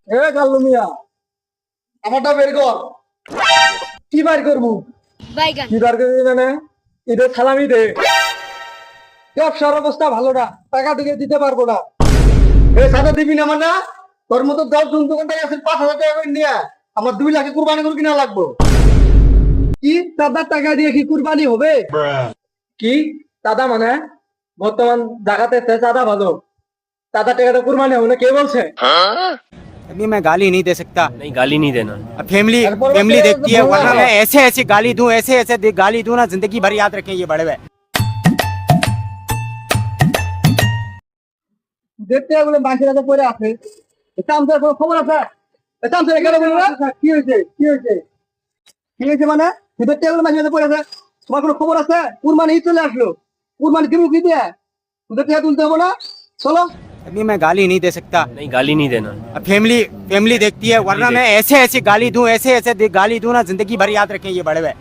এ কাল্লু মিয়া, আমারটা বের কর। কি বার করবো? বাইগান। কি বার করবি মানে? ঈদের সালামি দে। ব্যবসার অবস্থা ভালো না, টাকা দিকে দিতে পারবো না। এ সাদা দিবি না মানে? তোর মতো 10 জন দোকানদার আছে, 5,000 টাকা করে নিয়ে আমার 2 লাখে কুরবানি করে কিনা লাগবো। কি দাদার টাকা দিয়ে কি কুরবানি হবে? কি দাদা মানে? বর্তমান জায়গাতে চাঁদা ভালো, দাদা টাকা তো কুরবানি হবে না, কে বলছে? अभी मैं गाली नहीं दे सकता। नहीं गाली नहीं देना। अब फैमिली एयरपोर्ट में फैमिली तेरे देखती तो है, बोलना वरना है। मैं ऐसे ऐसे गाली दूं, ऐसे ऐसे गाली दूं ना, जिंदगी भर याद रखें ये बड़े हुए। দেখতে এগুলো বাঁশের কাছে পড়ে আছে। চামচার কোনো খবর আছে? চামচার কেন বলবো না? কি হয়েছে? কি হয়েছে? কি হয়েছে মানে? দেখতে এগুলো বাঁশের কাছে পড়ে আছে, তোমার কোনো খবর আছে? কুরবানি ঈদ চলে আসলো, কুরবানি দিব কি দিয়ে? তোদের টাকা তুলতে হবে না? চলো। अभी मैं गाली नहीं दे सकता। नहीं गाली नहीं देना। अब फैमिली फैमिली देखती है, वरना मैं ऐसे ऐसे गाली दूं, ऐसे ऐसे गाली दूं ना, जिंदगी भर याद रखें ये बड़े हुए।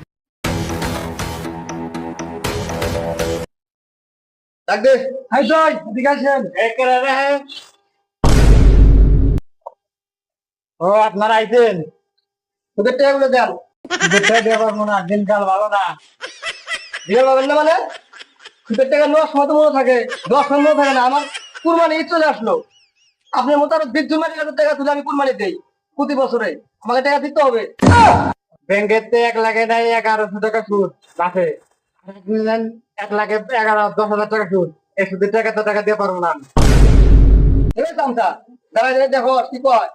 ডাক দে। হাই জয়, এদিকে আসেন। একেরা রে। ও আপনারা আইছেন, তোদের টাকাগুলো দেন। তোদের টাকা দেওয়া পারবো না, দিনকাল ভালো না। দিনকাল পাবেন না মানে? তোদের টাকা নেওয়ার সময় তো মনে থাকে, 10 মনে থাকে না। আমার কুরবানি ঈদ চলে আসলো, আপনার মতো আরো 20 জন টাকা তুলে আমি কুরবানি দেই প্রতি বছরে, আমাকে টাকা দিতে হবে। ব্যাংকের তে 1 লাখে নাই 1100 টাকা সুদ আছে, 1 লাখে 10,000 টাকা সুদ। এই সুদের টাকা তো টাকা দিয়ে পারবো না আমি। এই চামচা, দাঁড়াই দাঁড়াই দেখো কি কয়।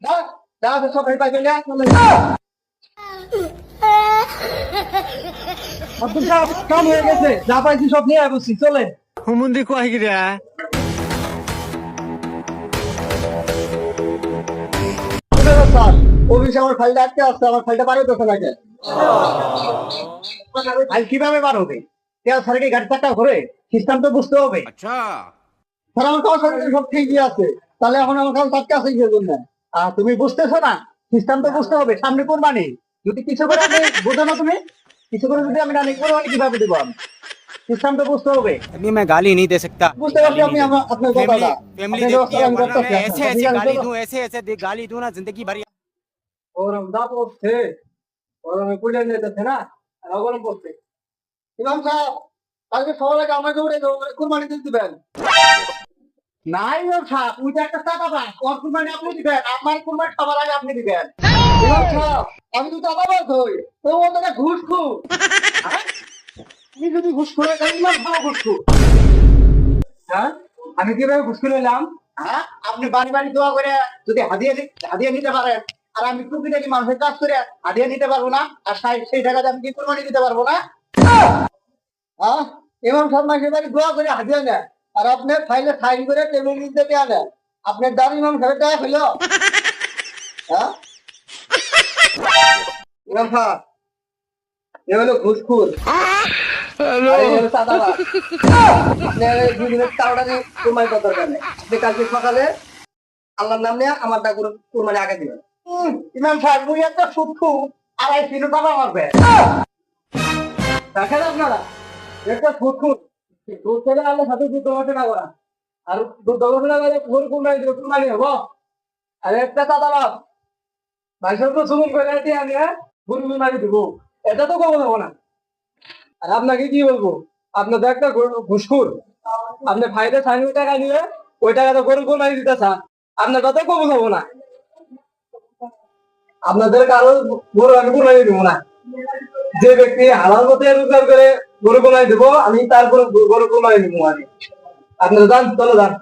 না যা আছে সব এই পাইবে না। আব্দুল সাহেব কাম হয়ে গেছে, যা পাইছি সব নিয়ে বসছি, চলেন। হুমুন্দি কয় কি রে? স্যার অফিসে আমার ফাইলটা আটকে আসছে, আমার ফাইলটা পার হইতেছে না কেন? ফাইল কিভাবে বার হবে? স্যার কি গাড়ি চাকা ঘুরে? সিস্টেম তো বুঝতে হবে। স্যার আমার কাগজ সব ঠিকই আছে, তাহলে এখন আমার কাগজ আটকে আছে কিসের জন্য? তুমি বুঝতেছো না, সিস্টেম তো বুঝতে হবে। সামনে কোরবানি, যদি কিছু করে আপনি বোঝো না, তুমি কিছু করে যদি আমি না নিই কোরবানি কিভাবে দেবো আমি? সিস্টেম তো বুঝতে হবে। अभी मैं गाली नहीं दे सकता। বুঝতে পারছি আপনি আপনার फैमिली কথাটা। फैमिली আপনি देखती है, আমি वरना করতেছি मैं আপনার। ऐसे ঠিক ऐसे আছে, गाली চলো। दूं, ऐसे ऐसे गाली दूं ना, जिंदगी भर। গরম দাঁত উঠছে, গরমে কুলে নিতেছে না, আর গরম পড়ছে। ইমাম সাহেব, কালকে সকালে আমাকে উঠে কুরবানি দিতে দিবেন। নাই ইমাম সাহেব, ওই যে একটা টাকা পায়, ওর কুরবানি আপনি দিবেন, আমার কুরবানি সবার আগে আপনি দিবেন। ইমাম সাহেব, আমি তো টাকা পাই হই, তো ও তো ঘুষ খু। আমি যদি ঘুষ করে তাহলে ইমাম সাহেব ঘুষ খু। হ্যাঁ, আমি কিভাবে ঘুষ করে এলাম? হ্যাঁ, আপনি বাড়ি বাড়ি দোয়া করে যদি হাদিয়া নিতে পারেন, আর আমি টুকিটাকি মানুষের কাজ করে হাদিয়া নিতে পারবো না, আর সেই টাকাতে আমি কি কুরবানি দিতে পারবো না? হ্যাঁ, ইমাম সাহেব মাসে বাড়ি দোয়া করে হাদিয়া নেয়, আর আপনার ফাইলে সাইন করে টেবিল নিতে আনেন, আপনার দাম ইমাম সাহেবের টাকা হইল? হ্যাঁ, ইমাম সাহেব এ হলো ঘুষখোর, আর এই হলো চাঁদাবাজ। আপনার এই দুদিনের চাওড়া নিয়ে কুরবানি করার দরকার নেই। আপনি কালকে সকালে আল্লাহর নাম নিয়ে আমার কুরবানি আগে দিবেন। ইমাম সাহেব মুই একটা সুক্ষু 2.5 কিলো টাকা মারবে দেখেন আপনারা, একটা সুক্ষু দুধ ছেলে আল্লাহ সাথে দুধ দোকাতে না করা, আর দুধ দোকাতে না করে গরু কুরবানি দিব, কুরবানি হবো। আর একটা চাঁদাবাজ ভাইসব তো সুমন করে দিয়ে আমি গরু কুরবানি দিব, এটা তো কখনো হবো না। আর আপনাকে কি বলবো, আপনার তো একটা ঘুষখোর, আপনি ফাইদে 6 টাকা নিয়ে ওই টাকা তো গরু কুরবানি দিতে চান, আপনার কথা কবুল হবো না। আপনাদের কারো গরু আমি কুরবানি দিব না। যে ব্যক্তি হালাল পথে রোজগার করে গরু কুরবানি দিব, আমি তার গরু কুরবানি দিব। আমি আপনারা যান, চলো যান।